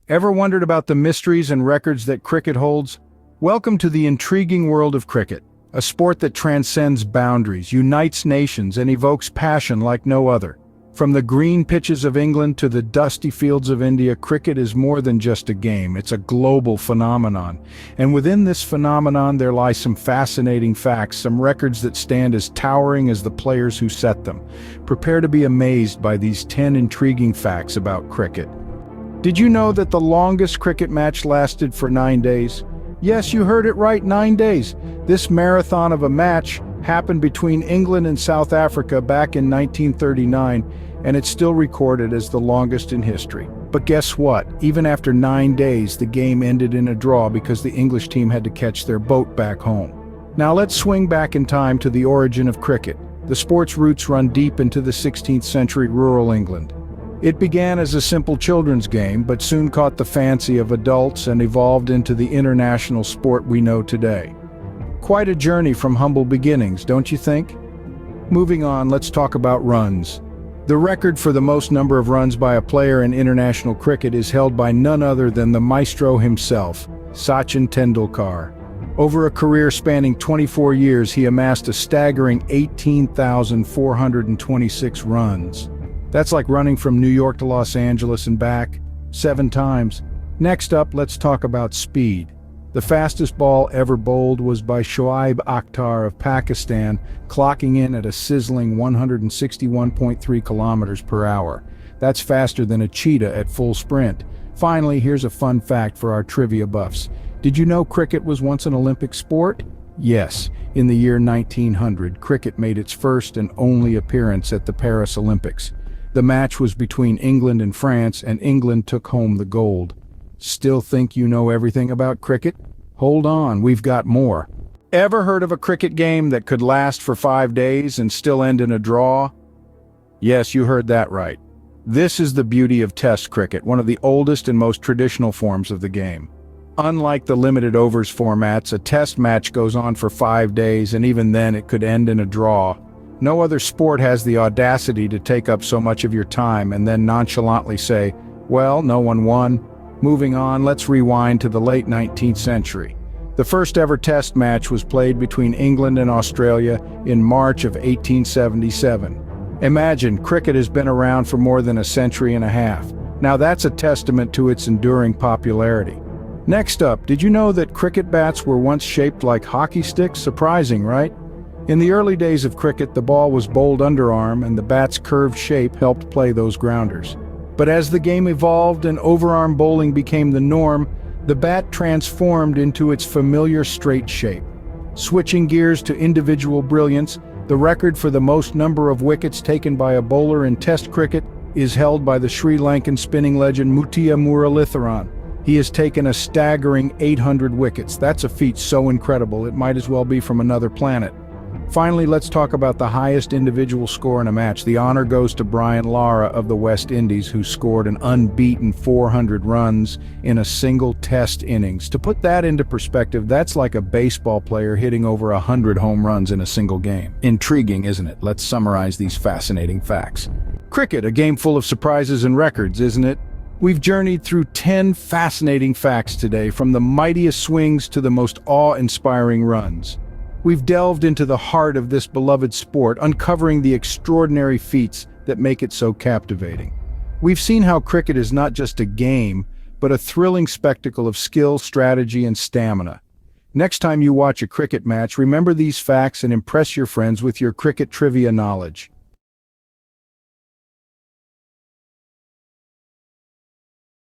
Ever wondered about the mysteries and records that cricket holds? Welcome to the intriguing world of cricket, a sport that transcends boundaries, unites nations, and evokes passion like no other. From the green pitches of England to the dusty fields of India, cricket is more than just a game, it's a global phenomenon. And within this phenomenon there lie some fascinating facts, some records that stand as towering as the players who set them. Prepare to be amazed by these 10 intriguing facts about cricket. Did you know that the longest cricket match lasted for 9 days? Yes, you heard it right, 9 days. This marathon of a match happened between England and South Africa back in 1939, and it's still recorded as the longest in history. But guess what? Even after 9 days, the game ended in a draw because the English team had to catch their boat back home. Now let's swing back in time to the origin of cricket. The sport's roots run deep into the 16th century rural England. It began as a simple children's game, but soon caught the fancy of adults and evolved into the international sport we know today. Quite a journey from humble beginnings, don't you think? Moving on, let's talk about runs. The record for the most number of runs by a player in international cricket is held by none other than the maestro himself, Sachin Tendulkar. Over a career spanning 24 years, he amassed a staggering 18,426 runs. That's like running from New York to Los Angeles and back 7 times. Next up, let's talk about speed. The fastest ball ever bowled was by Shoaib Akhtar of Pakistan, clocking in at a sizzling 161.3 kilometers per hour. That's faster than a cheetah at full sprint. Finally, here's a fun fact for our trivia buffs. Did you know cricket was once an Olympic sport? Yes, in the year 1900, cricket made its first and only appearance at the Paris Olympics. The match was between England and France, and England took home the gold. Still think you know everything about cricket? Hold on, we've got more. Ever heard of a cricket game that could last for 5 days and still end in a draw? Yes, you heard that right. This is the beauty of Test cricket, one of the oldest and most traditional forms of the game. Unlike the limited overs formats, a Test match goes on for 5 days, and even then it could end in a draw. No other sport has the audacity to take up so much of your time and then nonchalantly say, well, no one won. Moving on, let's rewind to the late 19th century. The first ever Test match was played between England and Australia in March of 1877. Imagine, cricket has been around for more than a century and a half. Now that's a testament to its enduring popularity. Next up, did you know that cricket bats were once shaped like hockey sticks? Surprising, right? In the early days of cricket, the ball was bowled underarm, and the bat's curved shape helped play those grounders. But as the game evolved and overarm bowling became the norm, the bat transformed into its familiar straight shape. Switching gears to individual brilliance, the record for the most number of wickets taken by a bowler in Test cricket is held by the Sri Lankan spinning legend Muttiah Muralitharan. He has taken a staggering 800 wickets. That's a feat so incredible it might as well be from another planet. Finally, let's talk about the highest individual score in a match. The honor goes to Brian Lara of the West Indies, who scored an unbeaten 400 runs in a single Test innings. To put that into perspective, that's like a baseball player hitting over 100 home runs in a single game. Intriguing, isn't it? Let's summarize these fascinating facts. Cricket, a game full of surprises and records, isn't it? We've journeyed through 10 fascinating facts today, from the mightiest swings to the most awe-inspiring runs. We've delved into the heart of this beloved sport, uncovering the extraordinary feats that make it so captivating. We've seen how cricket is not just a game, but a thrilling spectacle of skill, strategy, and stamina. Next time you watch a cricket match, remember these facts and impress your friends with your cricket trivia knowledge.